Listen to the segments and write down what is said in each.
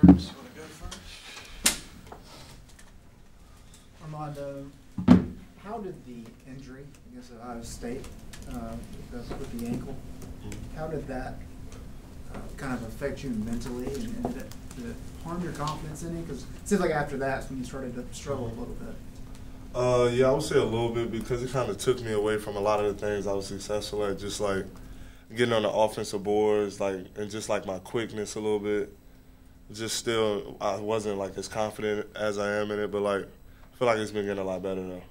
Chris, you want to go first? Armando, how did the injury against Ohio State, because with the ankle, how did that kind of affect you mentally, and did it harm your confidence in it? Because it seems like after that's when you started to struggle a little bit. Yeah, I would say a little bit, because it kind of took me away from a lot of the things I was successful at, just like getting on the offensive boards, and just like my quickness a little bit. Just still, I wasn't like as confident as I am in it, but like I feel like it's been getting a lot better now.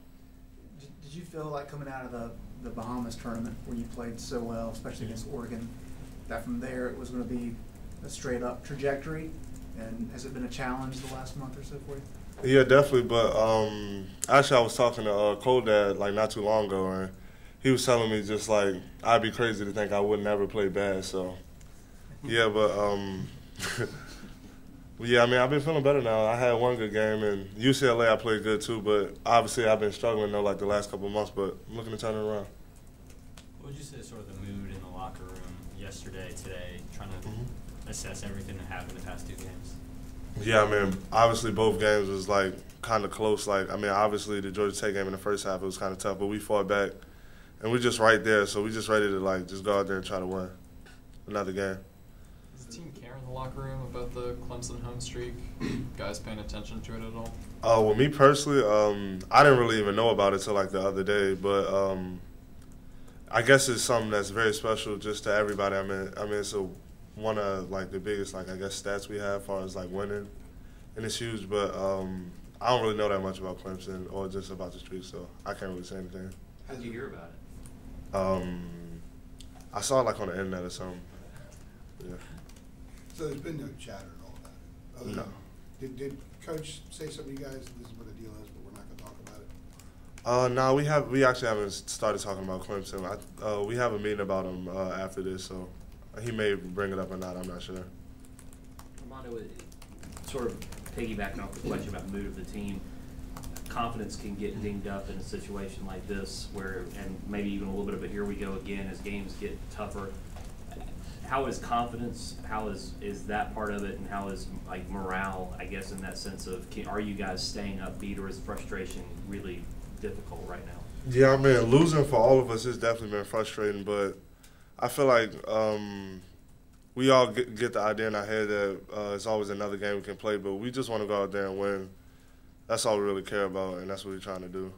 Did you feel like coming out of the Bahamas tournament where you played so well, especially against Oregon, that from there it was going to be a straight up trajectory? And has it been a challenge the last month or so for you? Yeah, definitely. But actually, I was talking to Cole Dad like not too long ago, and he was telling me just like I'd be crazy to think I would never play bad. So yeah, but yeah, I mean I've been feeling better now. I had one good game, and UCLA I played good too. But obviously I've been struggling though like the last couple of months. But I'm looking to turn it around. What would you say is sort of the mood in the locker room yesterday, today, trying to assess everything that happened the past two games? Yeah, I mean, obviously both games was like kind of close. Like, I mean, obviously the Georgia Tech game in the first half it was kind of tough, but we fought back, and we just right there. So we just ready to like just go out there and try to win another game. Does the team care in the locker room about the Clemson home streak? Guys paying attention to it at all? Well, me personally, I didn't really even know about it till like the other day, but I guess it's something that's very special just to everybody. I mean, it's one of like the biggest like I guess stats we have as far as like winning, and it's huge. But I don't really know that much about Clemson or just about the streak, so I can't really say anything. How did you hear about it? I saw it like on the internet or something. Yeah. So there's been no chatter at all about it? No. Did Coach say something to you guys, this is what the deal is, but we're not going to talk about it? No, we actually haven't started talking about Clemson. We have a meeting about him after this, so he may bring it up or not. I'm not sure. Armando, sort of piggybacking off the question about the mood of the team, confidence can get dinged up in a situation like this where, and maybe even a little bit of a here we go again as games get tougher. How is confidence, how is that part of it, and how is like morale, I guess, in that sense of are you guys staying upbeat, or is frustration really difficult right now? Yeah, I mean, losing for all of us has definitely been frustrating, but I feel like we all get the idea in our head that it's always another game we can play, but we just want to go out there and win. That's all we really care about, and that's what we're trying to do.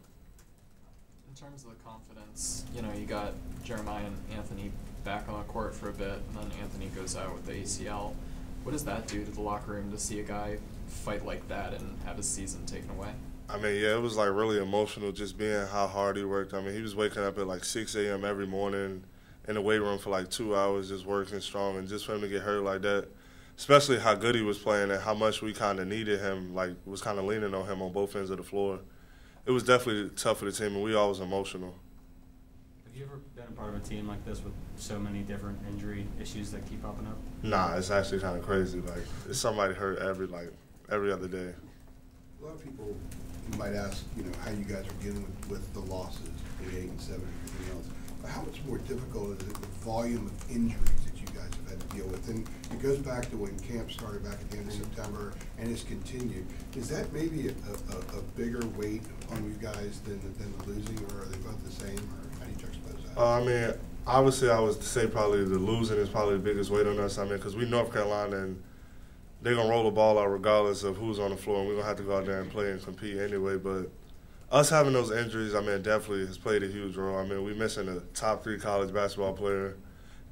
In terms of the confidence, you know, you got Jeremiah and Anthony back on the court for a bit, and then Anthony goes out with the ACL. What does that do to the locker room to see a guy fight like that and have his season taken away? I mean, yeah, it was like really emotional just being how hard he worked. I mean, he was waking up at like 6 a.m. every morning in the weight room for like 2 hours just working strong, and just for him to get hurt like that, especially how good he was playing and how much we kind of needed him, like was kind of leaning on him on both ends of the floor. It was definitely tough for the team, and we all was emotional. Have you ever been a part of a team like this with so many different injury issues that keep popping up? Nah, it's actually kind of crazy. Like, it's somebody hurt every other day. A lot of people might ask, you know, how you guys are dealing with the losses, the 8 and 7 and everything else. But how much more difficult is it the volume of injuries that you guys have had to deal with? And it goes back to when camp started back at the end of September and has continued. Is that maybe a bigger weight on you guys than the losing, or are they both the same, or how do you juxtapose that? I mean, obviously I would say probably the losing is probably the biggest weight on us. I mean, because we North Carolina, and they're going to roll the ball out regardless of who's on the floor, and we're going to have to go out there and play and compete anyway. But us having those injuries, I mean, definitely has played a huge role. I mean, we're missing a top 3 college basketball player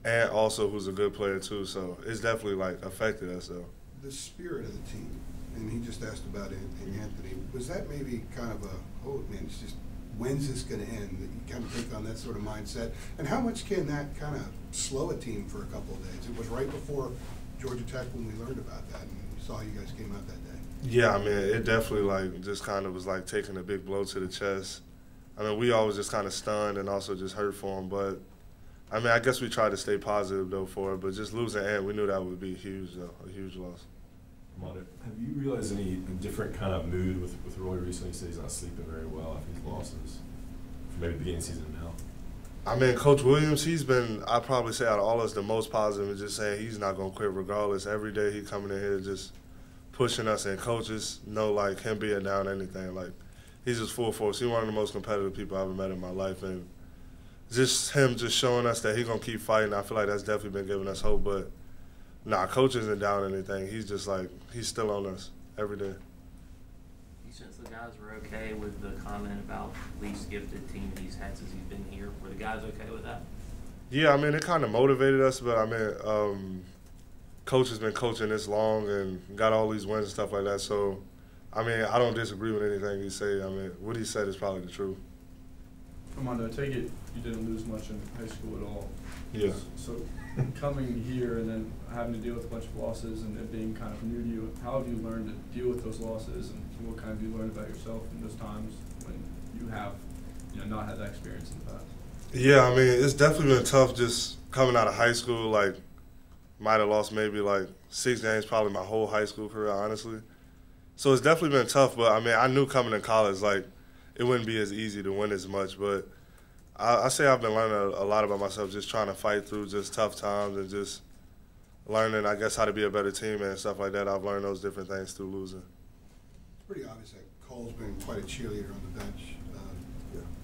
and also who's a good player too. So it's definitely, like, affected us, though. The spirit of the team, and he just asked about it, and Anthony, was that maybe kind of oh, man, it's just, when's this going to end? That you kind of take on that sort of mindset. And how much can that kind of slow a team for a couple of days? It was right before Georgia Tech when we learned about that, and we saw you guys came out that day. Yeah, I mean, it definitely, like, just kind of was like taking a big blow to the chest. I mean, we always just kind of stunned and also just hurt for him. But, I mean, I guess we tried to stay positive, though, for it. But just losing Ant, we knew that would be huge, though, a huge loss. Have you realized any different kind of mood with Roy recently? He said he's not sleeping very well after these losses, for maybe the beginning of the season now. I mean, Coach Williams, he's been, I'd probably say out of all of us, the most positive, and just saying he's not going to quit regardless. Every day he's coming in here just pushing us, and coaches know like him being down anything. Like he's just full force. He's one of the most competitive people I've ever met in my life, and just him just showing us that he's gonna keep fighting. I feel like that's definitely been giving us hope. But nah, coach isn't down anything. He's just like he's still on us every day. You sense the guys were okay with the comment about least gifted team he's had since he's been here? Were the guys okay with that? Yeah, I mean, it kind of motivated us, but I mean, coach has been coaching this long and got all these wins and stuff like that. So, I mean, I don't disagree with anything he say. I mean, what he said is probably the truth. Armando, I take it you didn't lose much in high school at all. Yeah. So coming here and then having to deal with a bunch of losses and it being kind of new to you, how have you learned to deal with those losses, and what kind of you learned about yourself in those times when you have, not had that experience in the past? Yeah, I mean, it's definitely been tough just coming out of high school. Like, might have lost maybe like 6 games probably my whole high school career, honestly. So it's definitely been tough, but I mean, I knew coming to college, like, it wouldn't be as easy to win as much, but I say I've been learning a lot about myself, just trying to fight through just tough times and just learning, I guess, how to be a better team and stuff like that. I've learned those different things through losing. It's pretty obvious that Cole's been quite a cheerleader on the bench,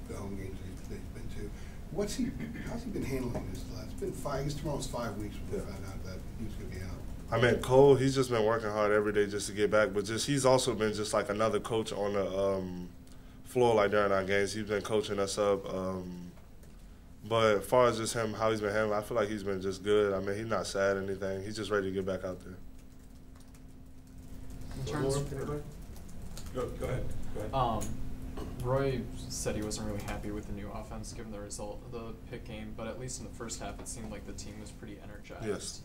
the home games that he's been to. How's he been handling this? It's been almost 5 weeks when we found out that he was going to be out. I mean, Cole, he's just been working hard every day just to get back, but he's also been just like another coach on the floor, like during our games. He's been coaching us up. But as far as just him, how he's been handling, I feel like he's been just good. I mean, he's not sad or anything. He's just ready to get back out there. In terms Go ahead. Roy said he wasn't really happy with the new offense given the result of the Pitt game, but at least in the first half it seemed like the team was pretty energized. Yes.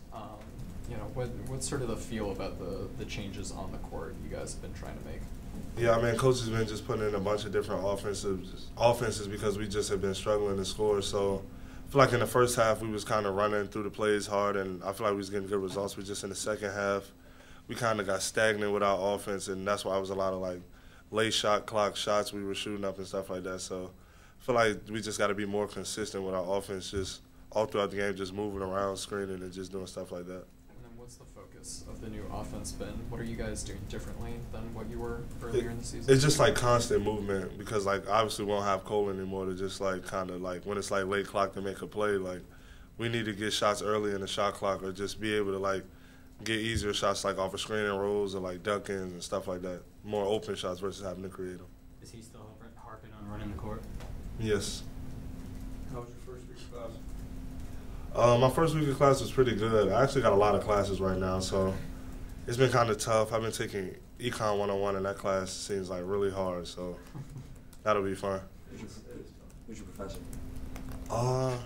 What's sort of the feel about the changes on the court you guys have been trying to make? Yeah, I mean, coach has been just putting in a bunch of different offenses because we just have been struggling to score. So I feel like in the first half we was kind of running through the plays hard, and I feel like we was getting good results. But just in the second half, we kind of got stagnant with our offense, and that's why it was a lot of like late shot clock shots we were shooting up and stuff like that. So I feel like we just got to be more consistent with our offense, just all throughout the game, just moving around, screening, and just doing stuff like that. And then what's the focus of the new offense been? What are you guys doing differently than what you were earlier in the season? It's just like constant movement because like obviously we won't have Cole anymore to just like kind of like when it's like late clock to make a play, like we need to get shots early in the shot clock or just be able to like get easier shots like off of screen and rolls or like dunk-ins and stuff like that. More open shots versus having to create them. Is he still harping on running the court? Yes. How was your first week of class? My first week of class was pretty good. I actually got a lot of classes right now, so it's been kind of tough. I've been taking Econ 101, and that class seems like really hard, so that'll be fun. Who's your professor? I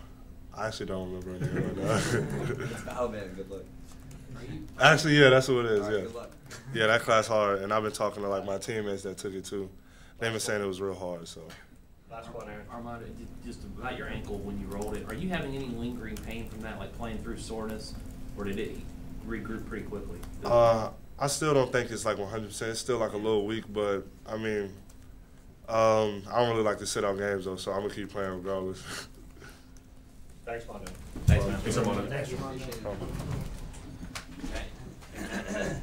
actually don't remember anything right now. Oh man, good luck. Actually, yeah, that's what it is. All right, Yeah, good luck. Yeah, that class hard, and I've been talking to like my teammates that took it too. They've been saying it was real hard. So. Last one, Aaron. Armando, just about your ankle when you rolled it. Are you having any lingering pain from that, like playing through soreness, or did it regroup pretty quickly? I still don't think it's like 100%. It's still like a little weak, but I mean, I don't really like to sit out games though, so I'm gonna keep playing regardless. Thanks, Mondo. Thanks, man. Thanks, Armando. Thanks, Armando. Okay.